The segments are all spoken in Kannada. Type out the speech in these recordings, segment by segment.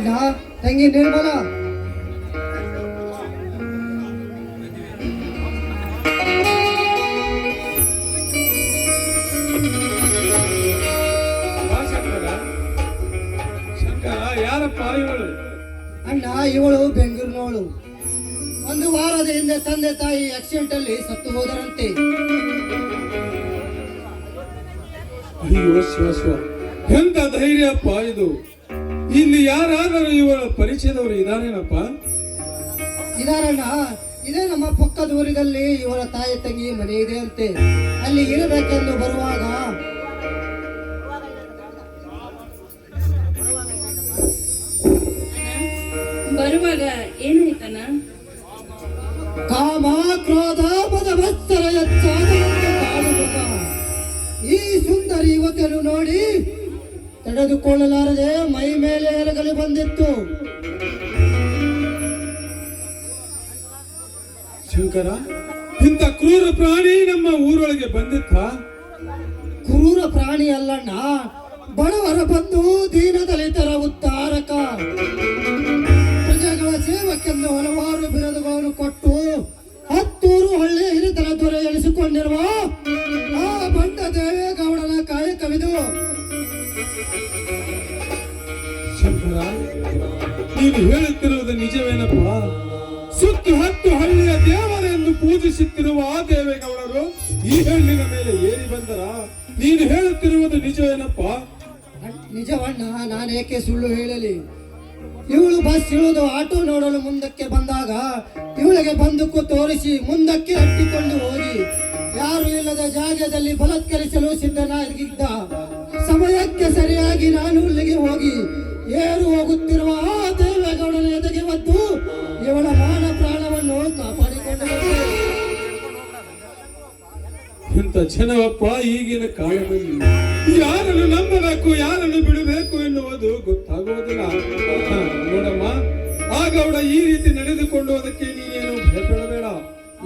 ಅಣ್ಣ ತಂಗಿ ನಿರ್ಮಲ ಯಾರಪ್ಪ ಇವಳು? ಅಣ್ಣ ಇವಳು ಬೆಂಗಳೂರಿನವಳು. ಒಂದು ವಾರದ ಹಿಂದೆ ತಂದೆ ತಾಯಿ ಆಕ್ಸಿಡೆಂಟ್ ಅಲ್ಲಿ ಸತ್ತು ಹೋದರಂತೆ. ಅಯ್ಯೋ ಶಿವ ಶಿವ, ಎಂತ ಧೈರ್ಯಪ್ಪ ಇದು. ಇಲ್ಲಿ ಯಾರಾದರೂ ಇವಳ ಪರಿಚಯದವರು ಇದಾರೇನಪ್ಪ? ಇದಾರಣ್ಣ. ಇದೇ ನಮ್ಮ ಪಕ್ಕದ ಊರಿನಲ್ಲಿ ಇವಳ ತಾಯಿ ತಂಗಿ ಮನೆ ಇದೆ ಅಂತೆ. ಅಲ್ಲಿ ಇರಬೇಕೆಂದು ಬರುವಾಗ ಏನಾಯ್ತನ? ಕಾಮ ಕ್ರೋಧ ಮದ ಮತ್ಸರ ಹೆಚ್ಚಾದಂತೆ ಕಾಡುತ್ತ ಈ ಸುಂದರಿ ಯುವತಿಯನ್ನು ನೋಡಿ ತಡೆದುಕೊಳ್ಳಲಾರದೆ ಮೈ ಮೇಲೆ ಎರಗಲು ಬಂದಿತ್ತು. ಶಂಕರ, ಇಂಥ ಕ್ರೂರ ಪ್ರಾಣಿ ನಮ್ಮ ಊರೊಳಗೆ ಬಂದಿತ್ತ? ಕ್ರೂರ ಪ್ರಾಣಿ ಅಲ್ಲಣ್ಣ, ಬಡವರ ಬಂಧು, ದೀನ ದಲಿತರ ಉದ್ಧಾರಕ, ಪ್ರಜೆಗಳ ಸೇವಕ್ಕೆಂದು ಹಲವಾರು ಬಿರುದುಗಳನ್ನು ಕೊಟ್ಟು ಹತ್ತೂರು ಹಳ್ಳಿ ಹಿರಿತನ ದೊರೆ ಎನಿಸಿಕೊಂಡಿರುವ ಆ ಬಂಡ ದೇವೇಗೌಡನ ಕಾಯಕವಿದು. ಶಂಕರ, ನೀನು ಹೇಳುತ್ತಿರುವುದು ನಿಜವೇನಪ್ಪ? ಸುತ್ತು ಹತ್ತು ಹಳ್ಳಿಯ ದೇವರೆಂದು ಪೂಜಿಸುತ್ತಿರುವ ಆ ದೇವೇಗೌಡರು ಈ ಹೆಣ್ಣಿನ ಮೇಲೆ ಏರಿ ಬಂದರ? ನೀನು ಹೇಳುತ್ತಿರುವುದು ನಿಜವೇನಪ್ಪ? ನಿಜವಣ್ಣ, ನಾನೇಕೆ ಸುಳ್ಳು ಹೇಳಲಿ? ಇವಳು ಬಸ್ ಇಳಿದು ಆಟೋ ನೋಡಲು ಮುಂದಕ್ಕೆ ಬಂದಾಗ ಇವಳಿಗೆ ಬಂದೂಕು ತೋರಿಸಿ ಮುಂದಕ್ಕೆ ಹತ್ತಿಕೊಂಡು ಹೋಗಿ ಯಾರು ಇಲ್ಲದ ಜಾಗದಲ್ಲಿ ಬಲಾತ್ಕರಿಸಲು ಸಿದ್ಧನಾಗಿದ್ದ ಸಮಯಕ್ಕೆ ಸರಿಯಾಗಿ ನಾನು ಇಲ್ಲಿಗೆ ಹೋಗಿ ಏರು ಹೋಗುತ್ತಿರುವ ಆ ದೇವೇಗೌಡನ ಎದೆಗೆ ಒದ್ದು ಇವಳ ಮಾನ ಪ್ರಾಣವನ್ನು ಕಾಪಾಡಿಕೊಂಡು ಇಂಥ ಜನವಪ್ಪ ಈಗಿನ ಕಾಲದಲ್ಲಿ. ಯಾರನ್ನು ನಂಬಬೇಕು, ಯಾರನ್ನು ಬಿಡಬೇಕು ಎನ್ನುವುದು ಗೊತ್ತಾಗುವುದಿಲ್ಲ. ನೋಡಮ್ಮ, ಆ ಗೌಡ ಈ ರೀತಿ ನಡೆದುಕೊಳ್ಳುವುದಕ್ಕೆ ನೀನೇನು ಭಯಪಡಬೇಡ.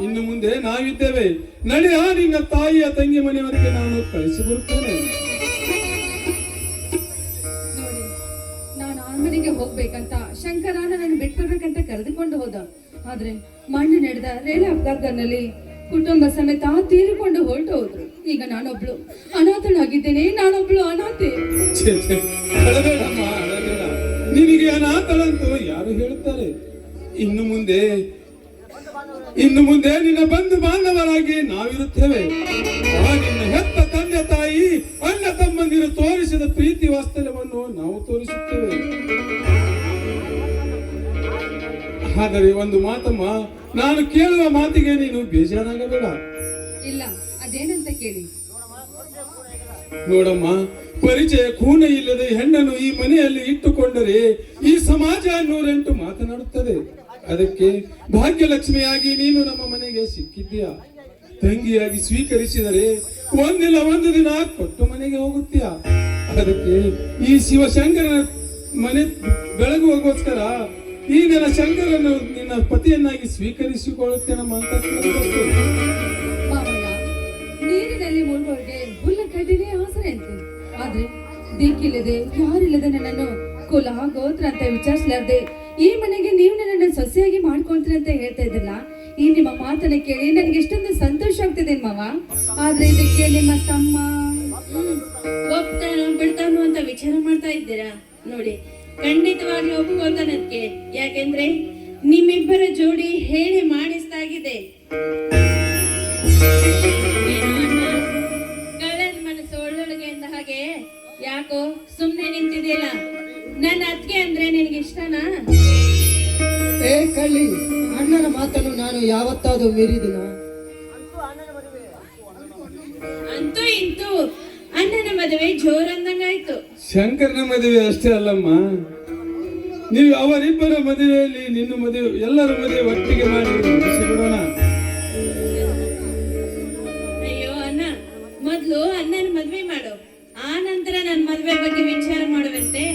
ಇನ್ನು ಮುಂದೆ ನಾವಿದ್ದೇವೆ. ನಡೆಯ, ನಿನ್ನ ತಾಯಿಯ ತಂಗಿ ಮನೆಯವರೆಗೆ ನಾನು ಕಳಿಸಿ ಬರುತ್ತೇನೆ. ನಾನು ಆರ್ಮನೆಗೆ ಹೋಗ್ಬೇಕಂತ ಶಂಕರ ನನ್ನನ್ನು ಬಿಟ್ಕೊಡ್ಬೇಕಂತ ಕರೆದುಕೊಂಡು ಹೋದ. ಆದ್ರೆ ಮಣ್ಣು ನಡೆದ ರೈಲು ಅಪಘಾತದಲ್ಲಿ ಕುಟುಂಬ ಸಮೇತ ತೀರಿಕೊಂಡು ಹೊರಟು ಹೋದ್ರು. ಈಗ ನಾನೊಬ್ಳು ಅನಾಥಳಾಗಿದ್ದೇನೆ. ನಾನೊಬ್ಳು ಅನಾಥೆ. ನಿನಗೆ ಅನಾಥಳಂತೂ ಯಾರು ಹೇಳುತ್ತಾರೆ? ಇನ್ನು ಮುಂದೆ ನಿನ್ನ ಬಂಧು ಬಾಂಧವರಾಗಿ ನಾವಿರುತ್ತೇವೆ. ನಿನ್ನ ಹೆತ್ತ ತಂದೆ ತಾಯಿ ಅಣ್ಣ ತಮ್ಮಂದಿರು ತೋರಿಸಿದ ಪ್ರೀತಿ ವಾತ್ಸಲ್ಯವನ್ನು ನಾವು ತೋರಿಸುತ್ತೇವೆ. ಆದರೆ ಒಂದು ಮಾತಮ್ಮ, ನಾನು ಕೇಳುವ ಮಾತಿಗೆ ನೀನು ಬೇಜಾರಾಗಬೇಡ. ಇಲ್ಲ, ಅದೇನಂತ ಕೇಳಿ. ನೋಡಮ್ಮ, ಪರಿಚಯ ಕೂನ ಇಲ್ಲದೆ ಹೆಣ್ಣನ್ನು ಈ ಮನೆಯಲ್ಲಿ ಇಟ್ಟುಕೊಂಡರೆ ಈ ಸಮಾಜ ನೂರೆಂಟು ಮಾತನಾಡುತ್ತದೆ. ಅದಕ್ಕೆ ಭಾಗ್ಯಲಕ್ಷ್ಮಿಯಾಗಿ ನೀನು ನಮ್ಮ ಮನೆಗೆ ಸಿಕ್ಕಿದ್ದೀಯ. ತಂಗಿಯಾಗಿ ಸ್ವೀಕರಿಸಿದರೆ ಒಂದಿಲ್ಲ ಒಂದು ದಿನ ಕೊಟ್ಟು ಮನೆಗೆ ಹೋಗುತ್ತೀಯ. ಅದಕ್ಕೆ ಈ ಶಿವಶಂಕರನ ಮನೆ ಬೆಳಗುವಗೋಸ್ಕರ ಈ ನನ್ನ ಶಂಕರನ್ನು ನಿನ್ನ ಪತಿಯನ್ನಾಗಿ ಸ್ವೀಕರಿಸಿಕೊಳ್ಳುತ್ತೇನಮ್ಮ ಅಂತ. ನೀರಿನಲ್ಲಿ ಮುಳುಗುವವರಿಗೆ ಹುಲ್ಲ ಕಡ್ಡಿನೇ ಆಸರೆ ಅಂತೆ. ಆದ್ರೆ ದಿಕ್ಕಿಲ್ಲದೆ ಯಾರಿಲ್ಲದೆ ನನ್ನನ್ನು ಕುಲ ಗೋತ್ರ ಅಂತ ವಿಚಾರಿಸಲಾರ್ದೆ ಈ ಮನೆಗೆ ನೀವು ನನ್ನನ್ನು ಸೊಸೆಯಾಗಿ ಮಾಡ್ಕೊಳ್ತೀರಿ ಅಂತ ಹೇಳ್ತಾ ಇದ್ದಿಲ್ಲ. ಈ ನಿಮ್ಮ ಮಾತನ್ನ ಕೇಳಿ ನನಗೆ ಎಷ್ಟೊಂದು ಸಂತೋಷ ಆಗ್ತಿದೆ ಮಾವ. ಆದ್ರೆ ಇದಕ್ಕೆ ನಿಮ್ಮ ತಮ್ಮ ಒಪ್ತಾನೋ ಬಿಡ್ತಾನೋ ಅಂತ ವಿಚಾರ ಮಾಡ್ತಾ ಇದ್ದೀರಾ? ನೋಡಿ, ಖಂಡಿತವಾಗ್ಲೂ ಒಪ್ಕೋತಾನಕ್ಕೆ. ಯಾಕೆಂದ್ರೆ ನಿಮ್ಮಿಬ್ಬರ ಜೋಡಿ ಹೇಳಿ ಮಾಡಿಸ್ತಾಗಿದೆ. ಕಳ್ಳನ ಮನಸ್ಸು ಒಳ್ಳೊಳಗೆ ಅಂದ ಹಾಗೆ ಯಾಕೋ ಸುಮ್ನೆ ನಿಂತಿದೆಯಲ್ಲ? ನನ್ನ ಅತ್ತಿಗೆ ಅಂದ್ರೆ ನಿನಗೆ ಇಷ್ಟನಾ? ಏ ಕಳ್ಳಿ, ಅಣ್ಣನ ಮಾತನ್ನು ನಾನು ಯಾವತ್ತಾದ್ರೂ ಮೀರಿದಿನ? ಅಂತೂ ಇಂತೂ ಅಣ್ಣನ ಮದುವೆ ಜೋರಂದಂಗಾಯ್ತು. ಶಂಕರನ ಮದುವೆ ಅಷ್ಟೇ ಅಲ್ಲಮ್ಮ, ನೀವು ಅವರಿಬ್ಬರ ಮದುವೆಯಲ್ಲಿ ನಿನ್ನ ಮದುವೆ, ಎಲ್ಲರ ಮದುವೆ ಒಟ್ಟಿಗೆ ಮಾಡಿ ಬಿಡೋಣ. ಅಯ್ಯೋ ಅಣ್ಣ, ಮೊದ್ಲು ಅಣ್ಣನ ಮದ್ವೆ ಮಾಡು, ಆ ನಂತರ ನನ್ನ ಮದ್ವೆ ಬಗ್ಗೆ ವಿಚಾರ ಮಾಡುವಂತೆ.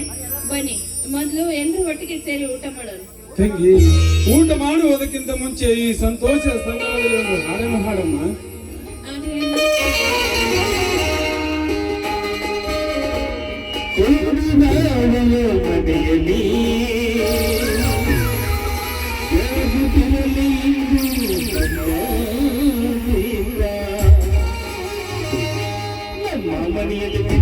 ಬನ್ನಿ, ಮೊದ್ಲು ಎಲ್ಲರೂ ಒಟ್ಟಿಗೆ ಸೇರಿ ಊಟ ಮಾಡೋಣ. ತಂಗಿ, ಊಟ ಮಾಡುವುದಕ್ಕಿಂತ ಮುಂಚೆ ಈ ಸಂತೋಷ ಸಂದರ್ಭದಲ್ಲಿ ಒಂದು ಹಾಡನ್ನು ಹಾಡಮ್ಮ. ಮನೆಯಲ್ಲಿ ನಮ್ಮ ಮನೆಯಲ್ಲಿ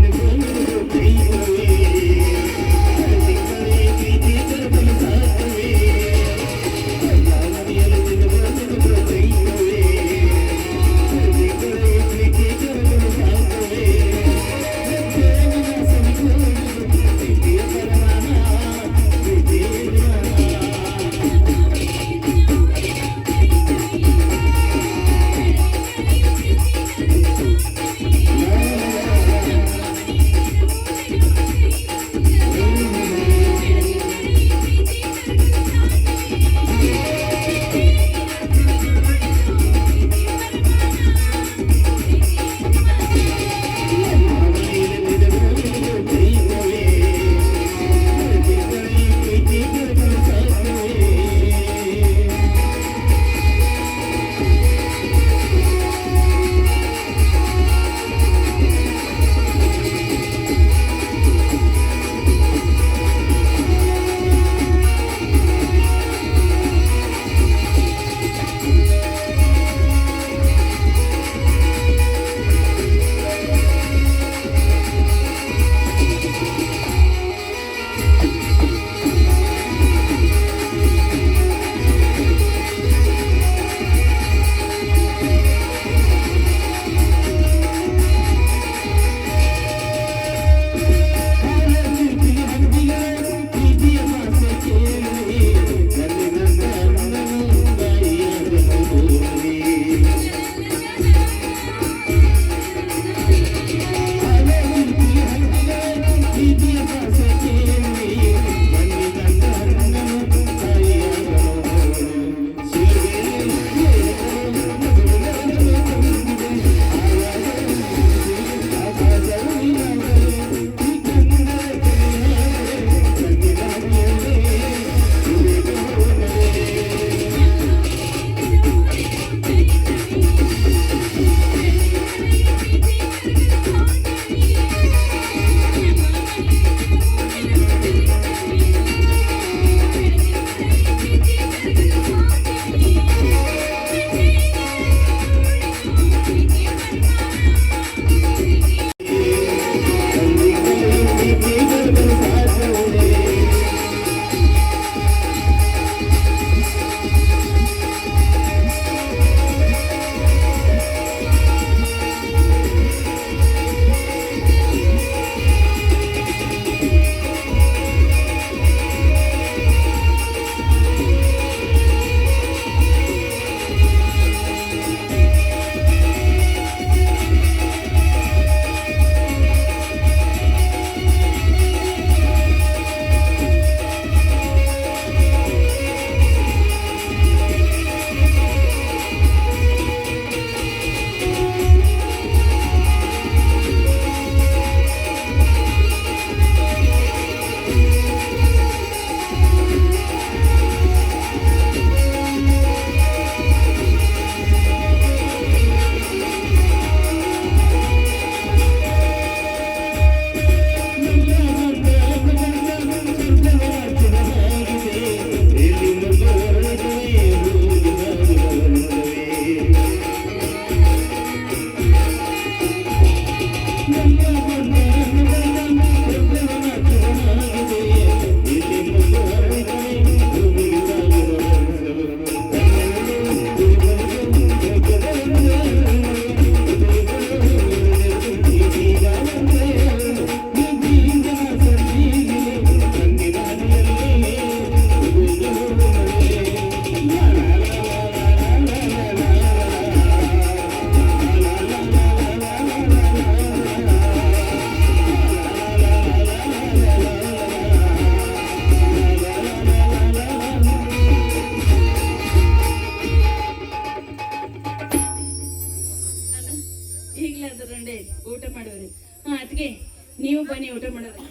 ನೀವು ಬನ್ನಿ ಊಟ ಮಾಡೋದು.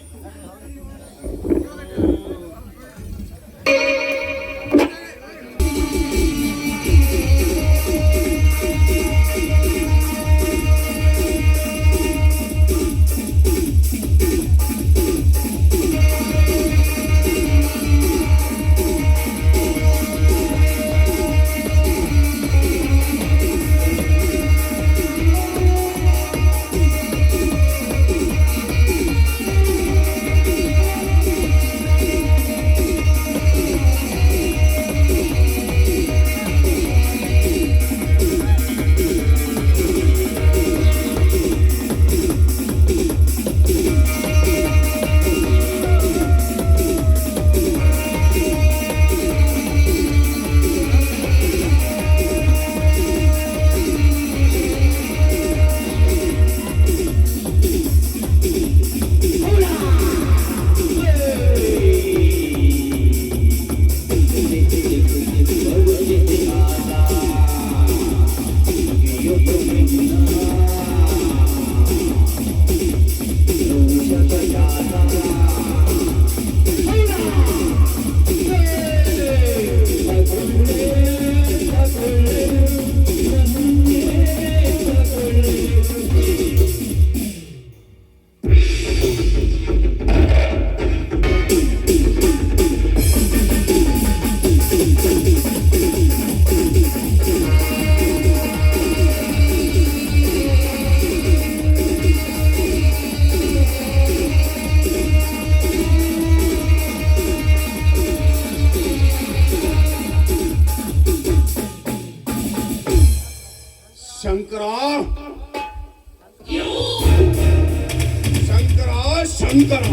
ಶಂಕರ,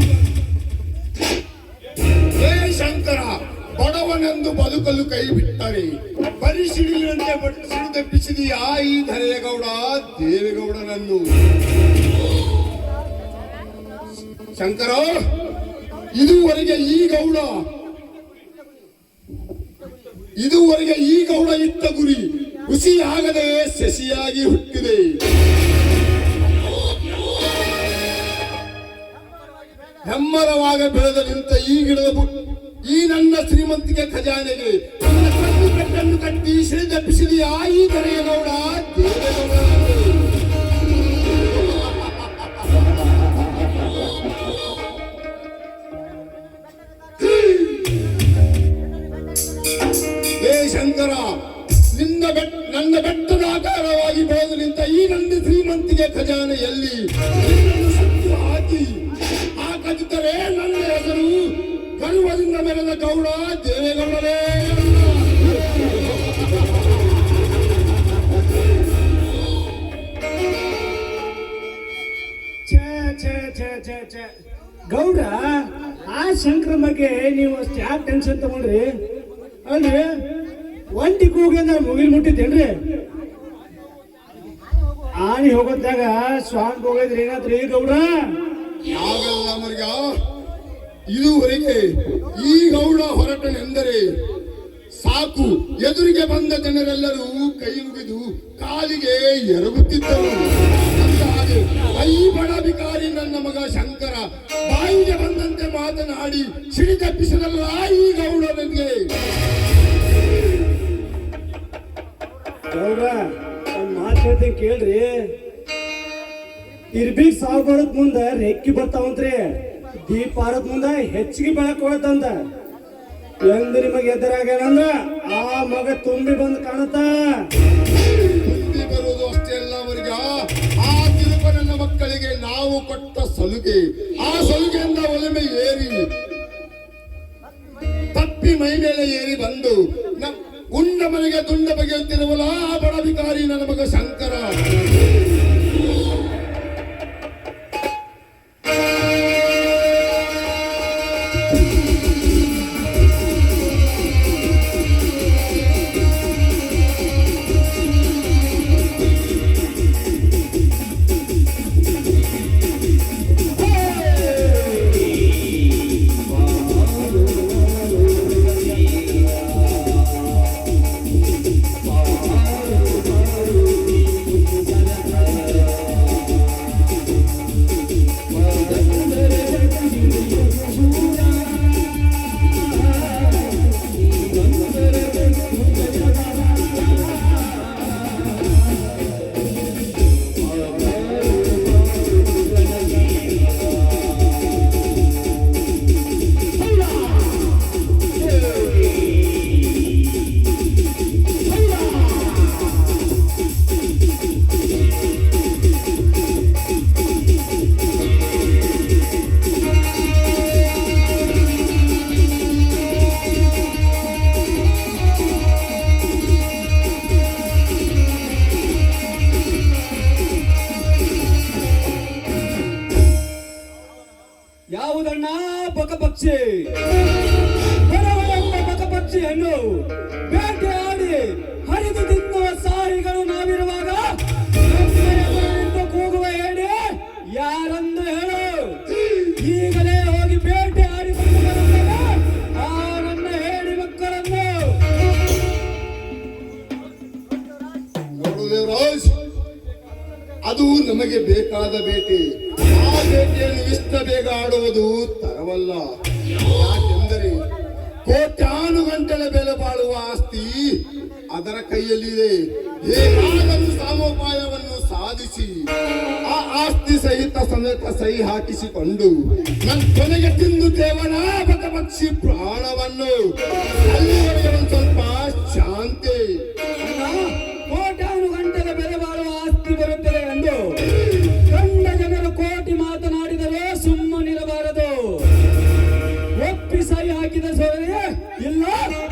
ಹೇ ಶಂಕರ, ಬಡವನೆಂದು ಬದುಕಲು ಕೈ ಬಿಟ್ಟರೆ ಪರಿಶೀಲಿನಂತೆ ಸಿಡಿದೆಬ್ಬಿಸಿದೀಯಾ ಈ ಧರೆಯಗೌಡ ದೇವೇಗೌಡನನ್ನು. ಶಂಕರ, ಇದುವರೆಗೆ ಈ ಗೌಡ ಇಟ್ಟ ಗುರಿ ಹುಸಿಯಾಗದೆ ಸಸಿಯಾಗಿ ಹುಟ್ಟಿದೆ. ಹೆಮ್ಮರವಾಗ ಬೆಳೆದ ನಿಂತ ಈ ನನ್ನ ಶ್ರೀಮಂತಿಕೆ ಖಜಾನೆಗೆ ನನ್ನ ಕಣ್ಣು ಕಟ್ಟನ್ನು ಕಟ್ಟಿ ಸಿಡಿದೆಬ್ಬಿಸಿದೆಯಾ ಈ ಧರೆಯಗೌಡ ದೇವೇಗೌಡನನ್ನು. ಹೇ ಶಂಕರ, ನನ್ನ ಬೆಟ್ಟದ ಆಕಾರವಾಗಿ ಬೆಳೆದು ನಿಂತ ಈ ನನ್ನ ಶ್ರೀಮಂತಿಗೆ ಖಜಾನೆಯಲ್ಲಿ ನಿನ್ನನ್ನು ಸುತ್ತು ಹಾಕಿ ಹಾಕದಿದ್ದರೆ ನನ್ನ ಹೆಸರು ಗರ್ವದಿಂದ ಮೆರೆದ ಗೌಡ ದೇವೇಗೌಡರೇ. ಗೌಡ್ರ, ಆ ಶಂಕರ ಬಗ್ಗೆ ನೀವು ಅಷ್ಟು ಯಾಕೆ ಟೆನ್ಷನ್ ತಗೊಂಡ್ರಿ? ಅಲ್ರಿ, ಒಂಟಿ ಕೂಗಿಂದ ಮುಗಿಲ್ ಮುಟ್ಟಿದ್ದೇನ್ರಿ? ಆನಿ ಹೋಗೋದಾಗ ಸ್ವಾಮಿ ಹೋಗಿದ್ರಿ ಏನಾದ್ರಿ ಗೌಡ್ರ? ಯಾವೆಲ್ಲ ಮರ್ಗ, ಇದುವರೆಗೆ ಈ ಗೌಡ ಹೊರಟನೆಂದರೆ ಸಾಕು, ಎದುರಿಗೆ ಬಂದ ಜನರೆಲ್ಲರೂ ಕೈ ಮುಗಿದು ಕಾಲಿಗೆ ಎರಗುತ್ತಿದ್ದರು. ಹಾಗೆ ಈ ಬಡ ಬಿಕಾರಿ ನನ್ನ ಮಗ ಶಂಕರ ಬಾಯಿಗೆ ಬಂದಂತೆ ಮಾತನಾಡಿ ಸಿಡಿದೆಬ್ಬಿಸದಲ್ಲ ಈ ಗೌಡನಿಗೆ. ಗೌಡ್ರ, ಒಂದ್ ಮಾತು ಹೇಳ್ತೀನಿ ಕೇಳ್ರಿ. ಇರ್ಬೀಗ್ ಸಾವುಗಳದ್ ಮುಂದ ರೆಕ್ಕಿ ಬರ್ತಾವಂತ್ರಿ, ದೀಪ ಆರದ್ ಮುಂದ ಹೆಚ್ಚಿಗೆ ಬೆಳಕ್ ಹೋಗತ್ತಂತ. ಎಂದು ನಿಮಗೆ ಎದುರಾಗ್ಯಾನಂದ್ರ ಆ ಮಗ ತುಂಬಿ ಬಂದ್ ಕಾಣುತ್ತ. ಬುದ್ಧಿ ಬರುವುದು ಅಷ್ಟೇ ಅಲ್ಲ ಮರ್ಗ, ಆ ತಿರುಪ ನನ್ನ ಮಕ್ಕಳಿಗೆ ನಾವು ಕೊಟ್ಟ ಸಲುಗೆ, ಆ ಸಲುಗೆಯಿಂದ ಒಲಿಮೆ ಏರಿ ತಪ್ಪಿ ಮೈ ಮೇಲೆ ಏರಿ ಬಂದು ಉಂಡ ಮನೆಗೆ ದುಂಡ ಬಗೆಯುತ್ತಿರುವಲ್ಲ ಆ ಬಡ ಬಿಕಾರಿ ನನ್ನ ಮಗ ಶಂಕರ. ಯಾವುದಣ್ಣ ಬಕಪಕ್ಷಿ? ಬಕಪಕ್ಷಿಯನ್ನು ಬೇಟೆಯಾಡಿ ಹರಿದು ತಿನ್ನುವ ಸಾರಿಗಳು ನಾವಿರುವಾಗ ಕೂಗುವ ಹೇಳಿ ಯಾರಂದು ಹೇಳು. ಈಗಲೇ ಹೋಗಿ ಬೇಟೆಯಾಡಿ ಆ ನನ್ನ ಹೇಳಿ ಮಕ್ಕಳನ್ನು. ನೋಡು ದೇವರಾಜ್, ಅದು ನಮಗೆ ಬೇಕಾದ ಬೇಟೆ. ಆ ಬೇಟೆಯನ್ನು ಇಷ್ಟ ಬೇಗ ಆಡುವುದು ತರವಲ್ಲ. ಯಾಕೆಂದರೆ ಕೋಟ್ಯಾನುಗಂಟಲೆ ಬೆಲೆ ಬಾಳುವ ಆಸ್ತಿ ಅದರ ಕೈಯಲ್ಲಿದೆ. ಹೇಗಾದರೂ ಸಮೋಪಾಯವನ್ನು ಸಾಧಿಸಿ ಆ ಆಸ್ತಿ ಸಮೇತ ಸಹಿ ಹಾಕಿಸಿಕೊಂಡು ನನ್ನ ಕೊನೆಗೆ ತಿಂದು ದೇವನ ಬಕಪಕ್ಷಿ ಪ್ರಾಣವನ್ನು. ಅಲ್ಲಿವರೆಗೆ ಒಂದು ಸ್ವಲ್ಪ ಶಾಂತಿ. ಕೋಟ್ಯಾನುಗಂಟಲ ಬೆಲೆ ಬಾಳುವ ಆಸ್ತಿ ಬರುತ್ತದೆ ಎಂದು ಕಂಡ ಜನರು ಕೋಟಿ ಮಾತನಾಡಿದರೆ ಸುಮ್ಮನಿರಬಾರದು. ಒಪ್ಪಿ ಸಹಿ ಹಾಕಿದ ಸೋದರಿ ಇಲ್ಲ,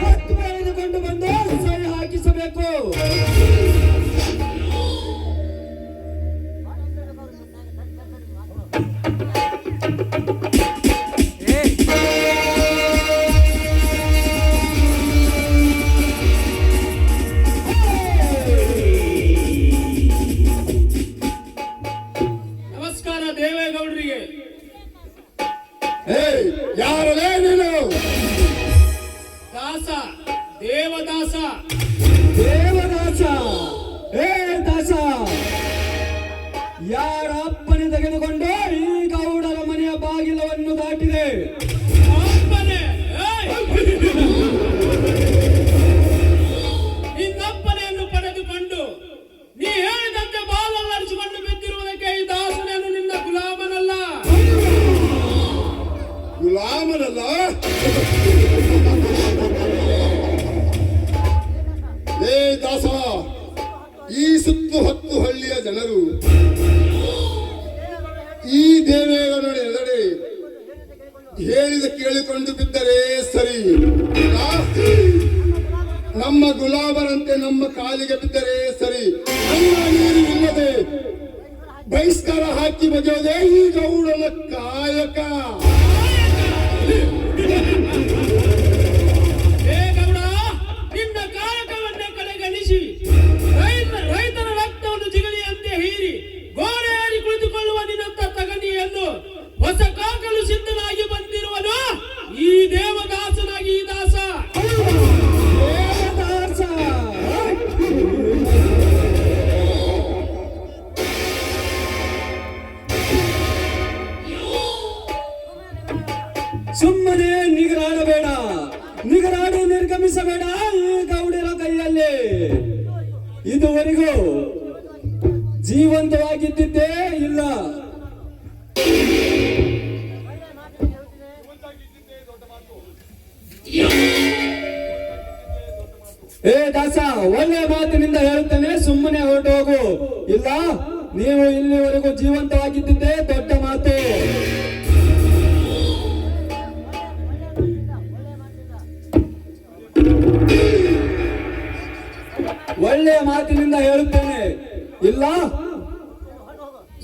ಹತ್ತು ಎಳೆದುಕೊಂಡು ಬಂದು ಸಹಿ ಹಾಕಿಸಬೇಕು. ಏಯ್ ಯಾರಲೇ ನೀನು? ದಾಸ, ದೇವದಾಸ, ದೇವದಾಸ. ಏ ದಾಸ, ಯಾರ ಅಪ್ಪನೆ ತೆಗೆದುಕೊಂಡು ಈ ಗೌಡರ ಮನೆಯ ಬಾಗಿಲವನ್ನು ದಾಟಿದೆ? ಅಪ್ಪನೇ? ನಿನ್ನಪ್ಪನೆಯನ್ನು ಪಡೆದುಕೊಂಡು ನೀ ಹೇಳಿದಂತೆ ಬಾಲಲ್ಲರಿಸಿಕೊಂಡು ಬಿದ್ದಿರುವುದಕ್ಕೆ ಈ ದಾಸನೇನು ನಿನ್ನ ಗುಲಾಮನಲ್ಲ. ಗುಲಾಮನಲ್ಲ? ಏ ದಾಸ, ಈ ಸುತ್ತು ಹತ್ತು ಹಳ್ಳಿಯ ಜನರು ಈ ದೇವೇಗೌಡನ ಎದುರೇ ಹೇಳಿದ ಕೇಳಿಕೊಂಡು ಬಿದ್ದರೆ ಸರಿ, ನಮ್ಮ ಗುಲಾಮರಂತೆ ನಮ್ಮ ಕಾಲಿಗೆ ಬಿದ್ದರೆ ಸರಿ. ಅನ್ನ ನೀರು ಇಲ್ಲದೆ ಬಹಿಷ್ಕಾರ ಹಾಕಿ ಬಗೆಯೋದೇ ಈ ಗೌಡನ ಕಾಯಕ. ನಿನ್ನ ಕಾಯಕವನ್ನೇ ಕಡೆಗಣಿಸಿ ರೈತರ ರಕ್ತವನ್ನು ಜಿಗಲಿಯಂತೆ ಹೀರಿ ಗೋಡೆ ಏರಿ ಕುಳಿತುಕೊಳ್ಳುವ ನಿನ್ನಂತ ತಗನಿಯನ್ನು ಹೊಸ ಕಾಕಲು ಸಿದ್ಧನಾಗಿ ಬಂದಿರುವನು ಈ ದೇವದಾಸನಾಗಿ. ಈ ದಾಸ ದೇವದಾಸ. ಸುಮ್ಮನೆ ನಿಗರಾಡಬೇಡ, ನಿಗರಾಡಿ ನಿರ್ಗಮಿಸಬೇಡ ಈ ಗೌಡರ ಕೈಯಲ್ಲಿ. ಇದುವರೆಗೂ ಜೀವಂತವಾಗಿದ್ದಿದ್ದೇ ಇಲ್ಲ. ಏ ದಾಸ, ಒಳ್ಳೆ ಮಾತಿನಿಂದ ಹೇಳುತ್ತೇನೆ, ಸುಮ್ಮನೆ ಹೊರಟು ಹೋಗು. ಇಲ್ಲ, ನೀವು ಇಲ್ಲಿವರೆಗೂ ಜೀವಂತವಾಗಿದ್ದಿದ್ದೇ ದೊಡ್ಡ ಮಾತು. ಒಳ್ಳೆಯ ಮಾತಿನಿಂದ ಹೇಳುತ್ತೇನೆ, ಇಲ್ಲ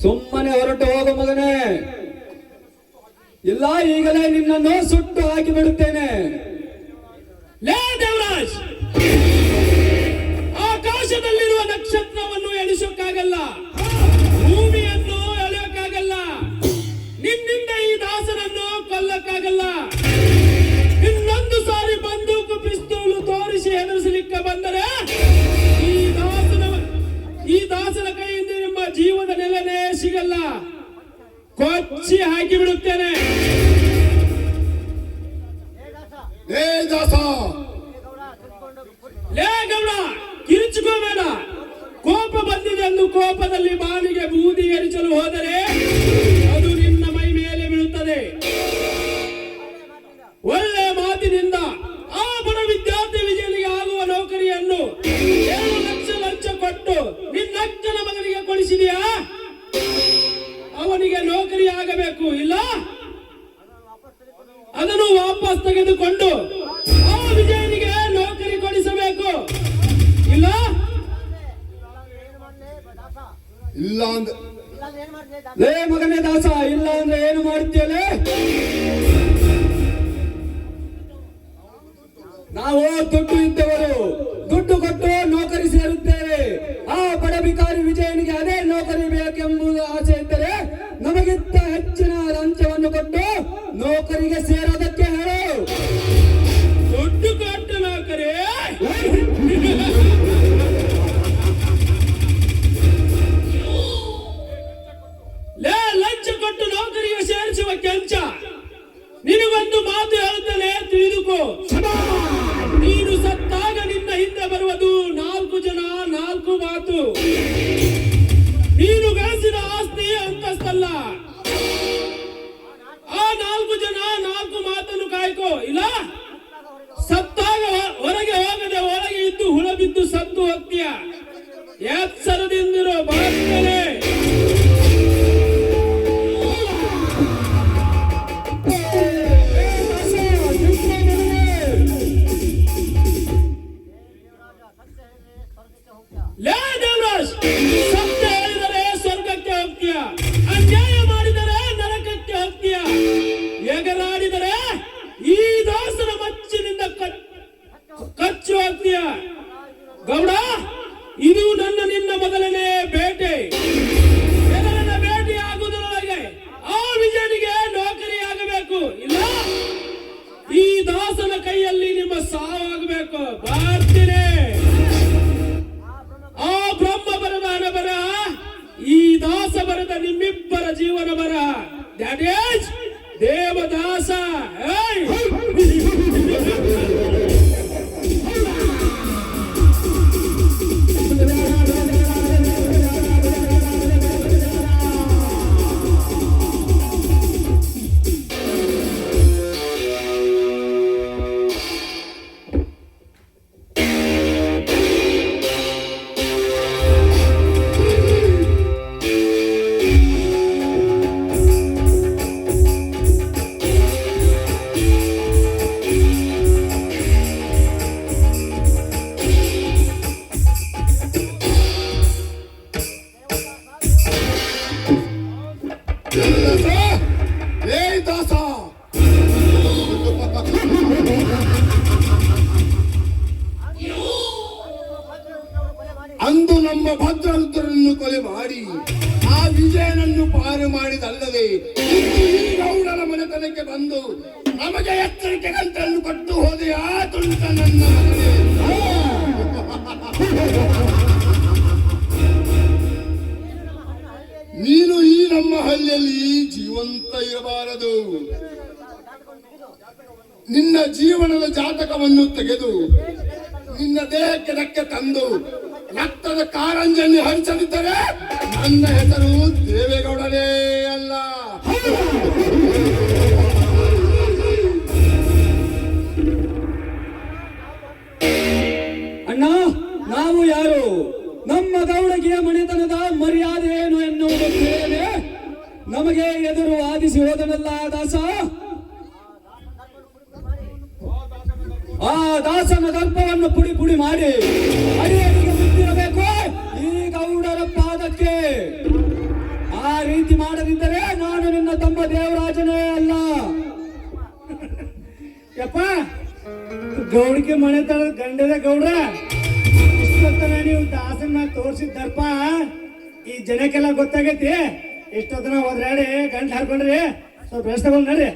ಸುಮ್ಮನೆ ಹೊರಟು ಹೋಗು ಮಗನೇ. ಇಲ್ಲ, ಈಗಲೇ ನಿನ್ನನ್ನು ಸುಟ್ಟು ಹಾಕಿ ಬಿಡುತ್ತೇನೆ. ಲೇ ದೇವರಾಜ್, ಆಕಾಶದಲ್ಲಿರುವ ನಕ್ಷತ್ರವನ್ನು ಎಣಿಸೋಕ್ಕಾಗಲ್ಲ, ಭೂಮಿಯನ್ನು ಎಳೆಯೋಕ್ಕಾಗಲ್ಲ, ನಿನ್ನಿಂದ ಈ ದಾಸನನ್ನು ಕೊಲ್ಲಕ್ಕಾಗಲ್ಲ. ಇನ್ನೊಂದು ಸಾರಿ ಬಂದೂಕು ಪಿಸ್ತೂಲು ತೋರಿಸಿ ಹೆದರಿಸಲಿಕ್ಕೆ ಬಂದರೆ ಈ ದಾಸನ ಕೈಯಿಂದ ನಿಮ್ಮ ಜೀವದ ನೆಲೆನೇ ಸಿಗಲ್ಲ, ಕೊಚ್ಚಿ ಹಾಕಿ ಬಿಡುತ್ತೇನೆ. ಏ ದಾಸ, ಲೇ ಗೌಡ, ಕಿರಿಚಿಕೋಬೇಡ. ಕೋಪ ಬಂದಿದೆ ಎಂದು ಕೋಪದಲ್ಲಿ ಬಾನಿಗೆ ಬೂದಿ ಎರಿಸಲು ಹೋದರೆ ಅದು ನಿನ್ನ ಮೈ ಮೇಲೆ ಬೀಳುತ್ತದೆ. ಒಳ್ಳೆ ಮಾತಿನಿಂದ ಆ ಬಡ ವಿದ್ಯಾರ್ಥಿ ವಿಜಯನಿಗೆ ಆಗುವ ನೌಕರಿಯನ್ನು 7 ಲಕ್ಷ ಲಂಚ ಕೊಟ್ಟು ನಿನ್ನಕ್ಕನ ಮಗನಿಗೆ ಕೊಡಿಸಿದೆಯಾ? ಅವನಿಗೆ ನೌಕರಿ ಆಗಬೇಕು, ಇಲ್ಲ ಅದನ್ನು ವಾಪಸ್ ತೆಗೆದುಕೊಂಡು ಆ ವಿಜಯನಿಗೆ ನೌಕರಿ ಕೊಡಿಸಬೇಕು, ಇಲ್ಲ ಇಲ್ಲ ಅಂದ ಲೇ ಮಗನೇ ದಾಸ, ಇಲ್ಲ ಅಂದ್ರೆ ಏನು ಮಾಡುತ್ತೇಲೆ? ನಾವು ದುಡ್ಡು ಇದ್ದವರು ದುಡ್ಡು ಕೊಟ್ಟು ನೌಕರಿ ಸೇರುತ್ತೇವೆ. ಆ ಬಡ ಬಿಕಾರಿ ವಿಜಯನಿಗೆ ಅದೇ ನೌಕರಿ ಬೇಕೆಂಬುದು ಆಸೆ ಇದ್ದರೆ ನಮಗಿಂತ ಹೆಚ್ಚಿನ ಲಂಚವನ್ನು ಕೊಟ್ಟು ನೌಕರಿಗೆ ಸೇರೋದಕ್ಕೆ ಹೇಳು. ದುಡ್ಡು ಕೊಟ್ಟು ನೌಕರಿ? ಲೇ, ಲಂಚ ಕೊಟ್ಟು ನೌಕರಿಗೆ ಸೇರಿಸುವ ಕೆಂಚ, ನಿನಗೊಂದು ಮಾತು ಹೇಳುತ್ತೇನೆ, ತಿಳಿದುಕೋ. ನೀನು ಸತ್ತಾಗ ನಿನ್ನ ಹಿಂದೆ ಬರುವುದು 4 ಜನ, 4 ಮಾತು. ನೀನು ಗಳಿಸಿದ ಆಸ್ತಿ ಅಂತಸ್ತಲ್ಲ, ಆ 4 ಜನ 4 ಮಾತನ್ನು ಕಾಯ್ಕೋ. ಇಲ್ಲ ಸತ್ತಾಗ ಹೊರಗೆ ಹೋಗದೆ ಒಳಗೆ ಇದ್ದು ಹುಳ ಬಿದ್ದು ಸತ್ತು ಹೋಗ್ತೀಯ. ಎಚ್ಚರದಿಂದಿರೋ ಬರ್ತೇನೆ. ಲೇ ದೇವರಾಜ್, ಸತ್ಯ ಹೇಳಿದರೆ ಸ್ವರ್ಗಕ್ಕೆ ಹೋಗ್ತೀಯ, ಅನ್ಯಾಯ ಮಾಡಿದರೆ ನರಕಕ್ಕೆ ಹೋಗ್ತೀಯ, ಎಗರಾಡಿದರೆ ಈ ದಾಸನ ಮಚ್ಚಿನಿಂದ ಕಚ್ಚಿ ಹೋಗ್ತೀಯ. ಗೌಡ, ಇದು ನಿನ್ನ ಮೊದಲನೇ ಬೇಟೆ. ಸಾವಾಗಬೇಕು. ಬರ್ತೀನಿ. ಆ ಬ್ರಹ್ಮ ಬರದ ಹಣ ಬರ, ಈ ದಾಸ ಬರದ ನಿಮ್ಮಿಬ್ಬರ ಜೀವನ ಬರ. That is Devadas. ಏ ದಾಸ, ಅಂದು ನಮ್ಮ ಭದ್ರರುದ್ರನ್ನು ಕೊಲೆ ಮಾಡಿ ಆ ವಿಜಯನನ್ನು ಪಾರು ಮಾಡಿದಲ್ಲದೆ ಇಂದು ಈ ಗೌಡನ ಮನೆತನಕ್ಕೆ ಬಂದು ನಮಗೆ ಎಚ್ಚರಿಕೆ ಗಂಟನ್ನು ಕೊಟ್ಟು ಹೋದೆ. ಆ ತುಂಟ ನನ್ನ ಮಗನೇ. ನೀನು ಈ ನಮ್ಮ ಹಳ್ಳಿಯಲ್ಲಿ ಜೀವಂತ ಇರಬಾರದು. ನಿನ್ನ ಜೀವನದ ಜಾತಕವನ್ನು ತೆಗೆದು ನಿನ್ನ ದೇಹಕ್ಕೆ ಧಕ್ಕೆ ತಂದು ರಕ್ತದ ಕಾರಂಜನ್ನು ಹರಿಸದಿದ್ದರೆ ನನ್ನ ಹೆಸರು ದೇವೇಗೌಡನೇ ಅಲ್ಲ. ಅಣ್ಣ, ನಾವು ಯಾರು? ನಮ್ಮ ಗೌಡಗಿಯ ಮನೆತನದ ಮರ್ಯಾದೆ ಏನು ಎನ್ನುವುದು ತಿಳಿಯದೆ ನಮಗೆ ಎದುರು ವಾದಿಸಿ ಹೋದನಲ್ಲ ದಾಸ. ಆ ದಾಸನ ದರ್ಪವನ್ನು ಪುಡಿ ಪುಡಿ ಮಾಡಿ ಅಡಿಯಡಿಗೆ ಮುಟ್ಟಿರಬೇಕು ಈ ಗೌಡರ ಪಾದಕ್ಕೆ. ಆ ರೀತಿ ಮಾಡದಿದ್ದರೆ ನಾನು ನಿನ್ನ ತಮ್ಮ ದೇವರಾಜನೇ ಅಲ್ಲ. ಯಪ್ಪ, ಗೌಡಿಗೆ ಮನೆತನದ ಗಂಡದ ಗೌಡ್ರ, ಇಷ್ಟೊತ್ತನ ನೀವು ದಾಸನ್ನ ತೋರಿಸಿದ ದರ್ಪ ಈ ಜನಕ್ಕೆಲ್ಲ ಗೊತ್ತಾಗೈತಿ. ಇಷ್ಟೊತ್ತನ ಹೋದ್ರಾಡಿ ಗಂಟು ಹಾಕೊಂಡ್ರಿ, ಸ್ವಲ್ಪ ರೆಸ್ಟ್ ತಗೊಂಡ್ ನಡ್ರಿ.